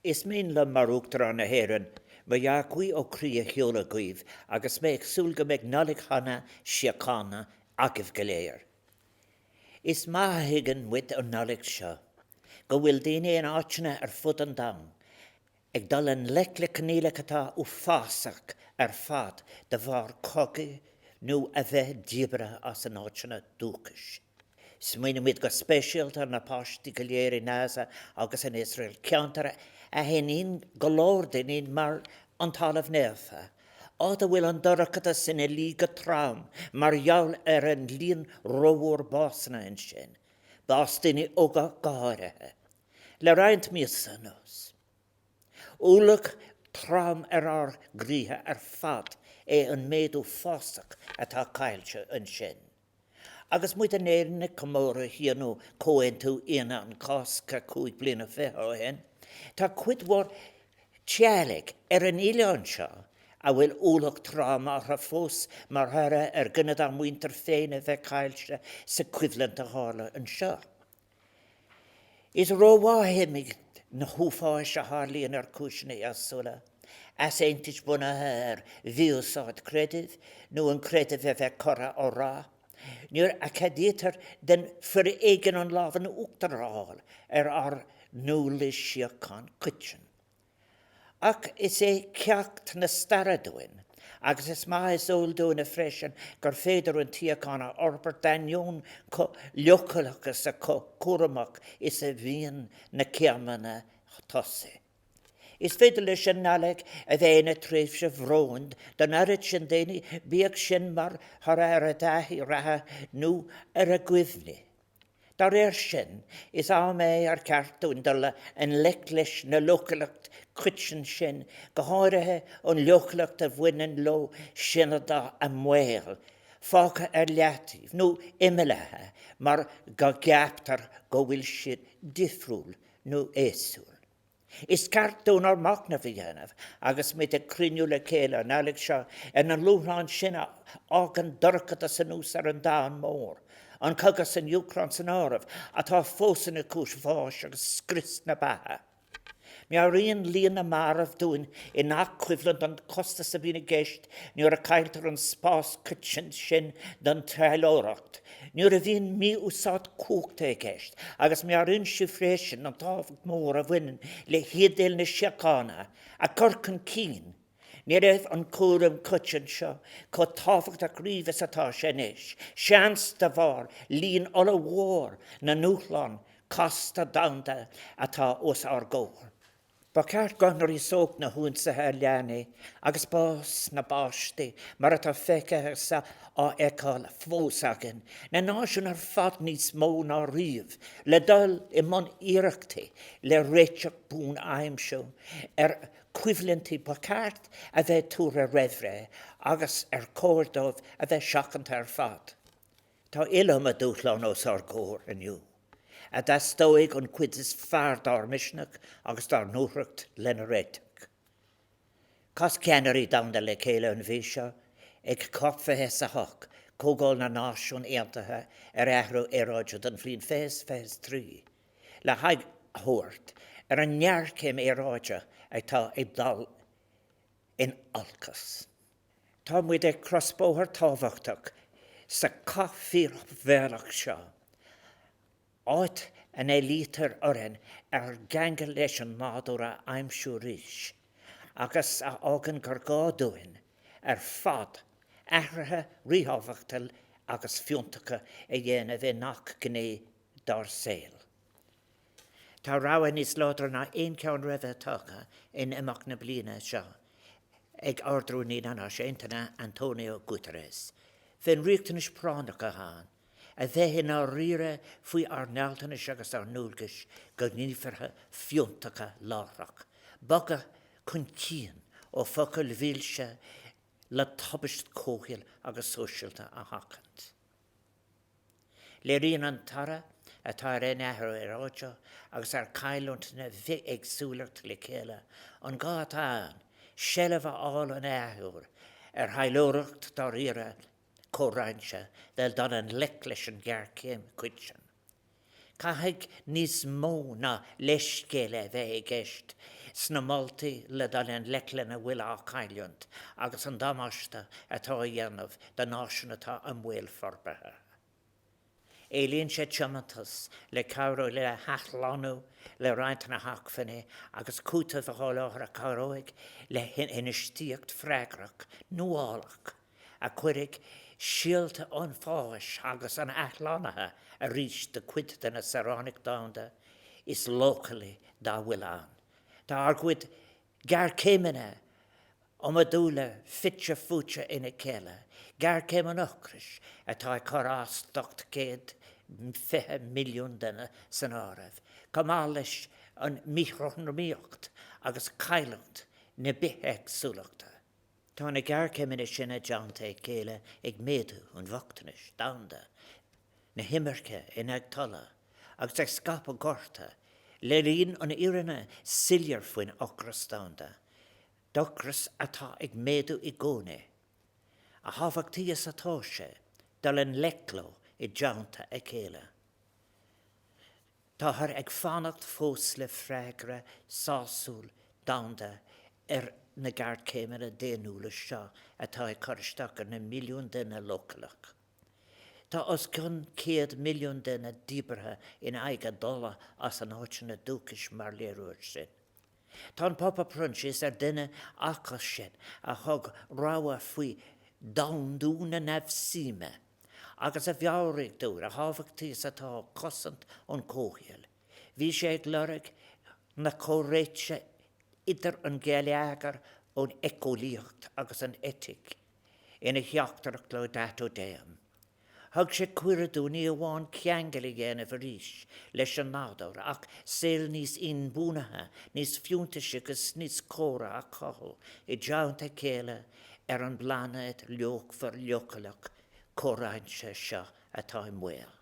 Is mín le marúachtar an na héireann, mar jaachui ó crí a cheola gaomh, agus méid súlga méid nolig hana siacána agah go léir. Is maithigan wit an nolig seo, go bhfuil daine an áitina ar fud an dam, ag dal an lecle canílachatá ó fásach ar fad de bhar cogu nó a bheith diabra as an áitina dúchas. Smuoine muid go spéisialta na páistí go léir in NASA agus in Israel ceantara a hénín go lór daoine mar an talamh néamha. Áda bhfuil an dorachata sinna lí go trám mar jaall ar an líon róhór básna in sin. Bás daoine óga gáirithe. Le roiint míos san nos. Úlach trám ar gríthe ar fad an méadú fásach atá caiilte an sin. Agus muid an éirne commóra híanú cóin tú ina an cásca cúig blina fethó hen, tá cuid mhór tealaigh ar an íleán seo a bhfuil úlach trám ar a fós mar thara ar gynad an muinter féin a bheith caiilte sa cuivalent a hála an seo. Is róháimig na húfáis a hálíon ar cúisina asúla, as eintis bunathe ar bhíosáid creidih nó an creidih a bheith cora ó rá. Nuair a cadétar den for éigen an láhan uachtarráil ar núla siacán cuitin. Ach is ceacht na staradúin, agus is is óldúna freisin gur féidir an tíacána orpar dainún co leochalachas a curamach is a bhíon na ceamana tosa. Is féidir leis sin nálaigh a bhéna tréimh se bhróin don airad sin daoine bíag sin mar thar ar a daithí ratha nó ar a gcuimhne. Dar sin is mé ar ceartún dul an lec leis na localacht cuitin sin go háirithe an leocalacht a bhainean lo sinna dá a mhail, fácha ar leatíh nó imimethe mar go geaptar go bhfuil siad difriúil nó éasúil. Is cartún ar machna bhí dhéanamh, agus mit a criniú le céile nálaigh seo an lúthán sinna ágan dorchata san ús ar an dáin mór, an cogas san Ucrán san áramh atá fósanna cúis bháis agus scris na bathe. Mearíon líon na marmh dúin in ácuimhlant an costa sa bhína gceist nuair a cailtar an spás cuitin sin don treilóireacht, nuair a bhíon mí úsáid cúchta a gceist, agus mearíonn si freisin an tábhacht mór a bhainean le héadéil na siacána a corcan cín. Ní raibh an cúram cuitin seo có tábhacht a gríomhas atá sin is, seans de bhar líon ola mhór na núchláin casta damda atá os ar ggóir. Ba ceart ganar í sóg na húnsathe leanaí, agus bás na báistí, mar atá feice sa á eáil fósagan, na náisiún ar fad níos mó ná riamh, le dul I man iireachtaí, le réiteach bún aimseo, cuivalentí ba ceart a bheith túra réimhre, agus córdómh a bheith seachanta ar fad. Tá ilm a dúchláin os ar ggóir aniu. A da stóig an cuid is fearr dar misneach agus dar núthracht lena réiteach. Cos ceanarí damda le céile an bhí seo, ag copfathe sa hoc, cógáil na náisiún éantathe athrú éráide don bhríon fés trí. Le haig thuairt an nearcéim éráide ag tá ag dal in alcas. Tá muid ag crossbóthar tábhachtach sa caithfír bhealach seo. Áit an lítar oren ganga leis an mádóra aimsú ríis, agus a ágan gur gáúin fad ahrathe ríhabhachtal agus fiúntacha a dhéanamh nach gné dar saoil. Tá ráhan is látar na aon ceann raheh tucha in imach na bliana seo, ag ardrú ní na séintena Antonio Guterres. Bhín riachtanis pránacha háin, a bheith ná rire faoi ar nealtanis agus ar núlgas go níomhartha fiúntacha lárach. Baga chun cían ó focail bhíilse le tabist cóghail agus sóisialta a hacant. Le rion an tara atá rénethar ráide agus ar cailúntna bheith agsúlacht le céile an gátáin sellh áil an éthúr heilóireacht dar ire córáinse del dan an lec leis an ghearcéim cuitin. Caithfidh níos mó na leiscéile bheith i gceist sna moltaí le dal an leclanna bhfuil á caiiliúnt agus an damáiste atá dhéanamh den náisiún atá an bhfuil forbartha. Élíonn sé teamatas le cabhró le heathlánú le roinnt na hacfanna agus cúta bheáláthar a cabhróigh le inistíocht freigrach nuálach a chuirigh síalta an fáis agus an athlánathe a rís de cuid den na Saronic Dánda is locally dá bhfuil an. Tá arghuid gar céimene am a dúla fitse fúte ina céile, gar céim an ochris atá chorás 8 milliún dena san áibh, Camális an míocht agus caiilecht na bithe súlachta. Tá na gar céimene sinna deanta céile ag méadú an bhachtanis Dánda, na himmerce in ag tala, agus ag scapa gorta, le líon an iarna sillar faoin ochras Dánda. Docras atá ag méadú i gcóna. A hábhachtaíos atá sé, dal an lecló i deanta a céile. Tá thar ag fannacht fós le freigra sásúil Dánda na gar céimena déanúla seo atá ag choristeach ar na milliún dena localach. Tá os gon 100 milliún dena díbartha in aige dóla as an áitina dúchas mar léirúir sin. Tá an Papa Prunch is duine achas sin a thug ráha faoi dándúna nefhsíme, agus a bheabhraigh dúr a hábhachtaíos atá cosant an cóhéal. Bhí sé ag lorg na córéite idir an ggéalagar ón ecólíocht agus an etic ina theachtarach le dató déam. Thug sé cuireadúní a bháin ceangail dhéanamh arís leis an nádóir ach saoil níos inbúnathe, níos fiúntaise agus níos córa a cathal i deanta céile ar an blánaid leochfar leocalach córáinse seo atá i mbuil.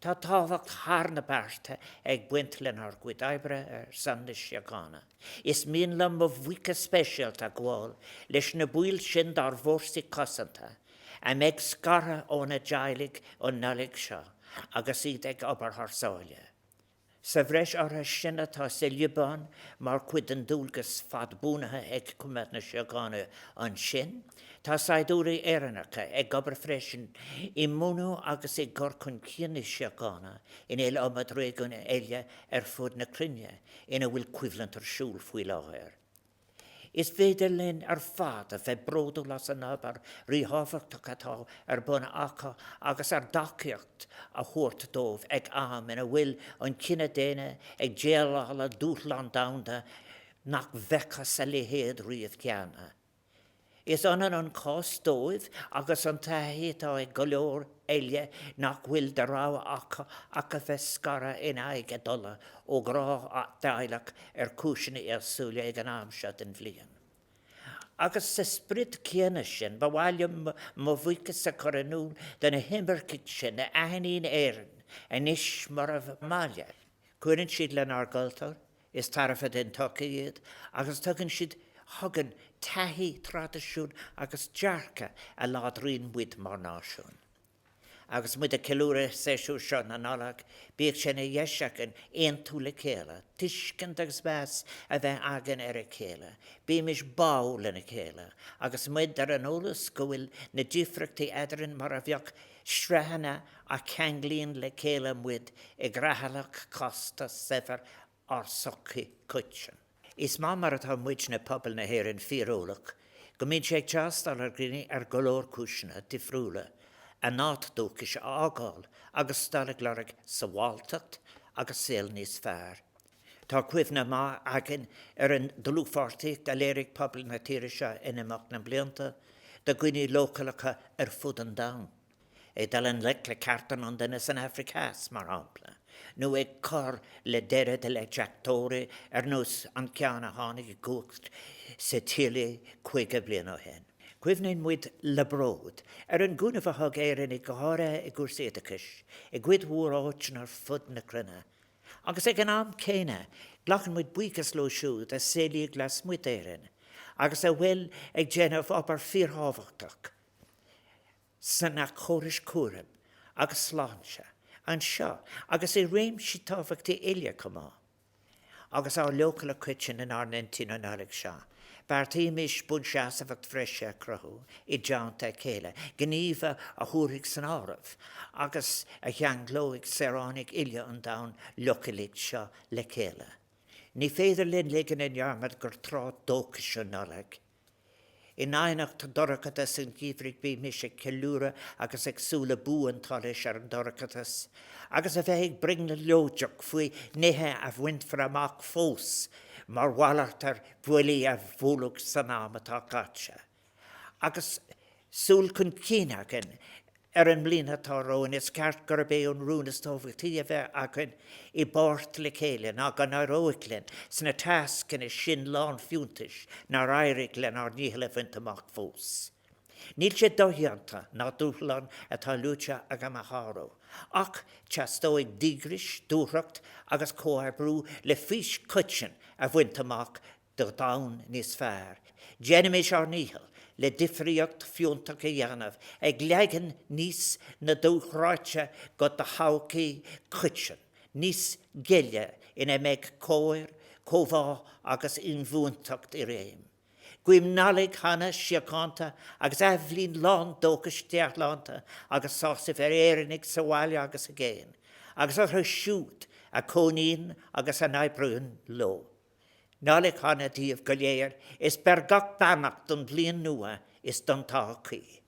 Tá táhacht thar na bearta ag buint len ar gcuid oibre ar Sanna Síochána. Is mín le mo bhuicha speisialta gháil leis na buil sin dar bhórsaí cosanta, a meid scarra óna dealaigh ó nalig seo, agus iad ag obair thorsáile. Sa bhreis ortha sin atá sa Libán mar cuid an dúlgus fad búnathe ag cumad na Síochána an sin, tá saidúra éannacha ag obair freisin I múnú agus ag gur chun cíanna Síochána in éile amad réigeann eile ar fud na crinne ina bhfuil cuimhlant arsúil faoi láthair. Is féidir linn ar fad a bheith bródú las an abar ríhabhachtach atá ar buna acha agus ar daciacht a thuairt dómh ag am ina bhfuil an cinenne déine ag déalála dúthlan Dánda nach bhecha sa léhéad riamh ceanna. Is anan an cás dóibh agus an taithí tá ag go leor eile nach bhfuil de rá acha bheith scara in aige dola ó grá a daileach ar cúisina éasúla ag an amse den bhliain. Agus sa sprid céanna sin ba bhhaile mo bhuicha sa choranú den na himmerciid sin na aithnín éireann a níos mar a máile. Cuireann siad len argaltar, is tarafa den tucaíad, agus tugann siad hagan taithí tradiisiún agus dearcha a ládríonn muid mar náisiún. Agus muid a ceúra séisiú seo na nálag, bíag sin na dhéiseach an éon túla céile, tuiscint agus bheas a bheith agan ar a céile, bím is báil na céile, agus muid ar an ólas go bhfuil na difrachtaí edrainn mar a bheoh srehanna a ceanglíonn le céile muid i grathalach costa sefar ar soci cuitsin. Is má mar atá muid na pobl na héireann fíorólach, go mín sé teastal ar gríine ar golóir cúisina difriúla, a nátdóchas ágáil agus stalag leirg sa bháltacht agus saoil níos fearr. Tá cuimhna má agan ar an dlúfartaí a léirigh pobl na tíire seo inimach na blianta, de gcuine localacha ar fud an dam. É dal an le cartan an duine san Africás mar ampla. nó ag cor le deire de le Jacktóri ar nús an ceanna tháinig I gcuacht sa tíle 5 bliain ó hen. Cuimhnainn muid le bród ar an gúnamh a thug éireann I gcóthra I gúrsaíteachas, I gcuid mhór áitin ar fud na crunne. Agus ag an am céine, glachan muid buchas lo siúd a saolaí glas muid éireann, agus a bhfuil ag déanamh obair fíorthábhachtach san na chóris cuaram agus sláinte, an seo, agus I réim si táfachtaí éile cumá. Agus á local a cuitin in Arnentin an alig seo. Bartí mis bud seasafacht freise crothú I Johnta céile, gníomh a thuúraigh san áramh, agus a cheanglóigh Saránig ile an dain localaigh seo le céile. Ní féidir linn ligan in jarmad gur trá dóchas an alig. I náinnacht dorachatas an gíomhraigh bí mis ceúra agus ag súla búan talis ar an dorachatas, agus a bheith bring na lóideach faoi nithe a bhaint fra amach fós, mar bhallart ar bhuilí a bhúlach san am atá caite. Agus súl chun cíneagan ar an mlína tá róin is ceart gur bé an rúnas tómhachtí a bheith agan I bort le céile ná gan ar óiclinn sna tascan is sin lán fiúntais ná éirigh len ar níhile bhaint amach fós. Níl sé dóhianta ná dúchlan atá lúte ag am a háró, ach teastóigh dígris, dúthracht agus cóarbrú le fís cuitin a bhaint amach do dain níos fearr. Genemis ar níhil le difriocht fiúntach a dhéanamh ag legan níos na dúchráite go de hácaí cuitin, níos geile ina meid cóir, cóbhá agus inmhúntacht I réim. Guim nálig hana siacánta agus eflín lán dóchas teachlánta agus sása fer éirinnig sa bhaile agus a géin, agus a siút a cónín agus a naibrún lo. Nálig hana díobh go léir is ber gach bannacht don blian nua is don tácaí.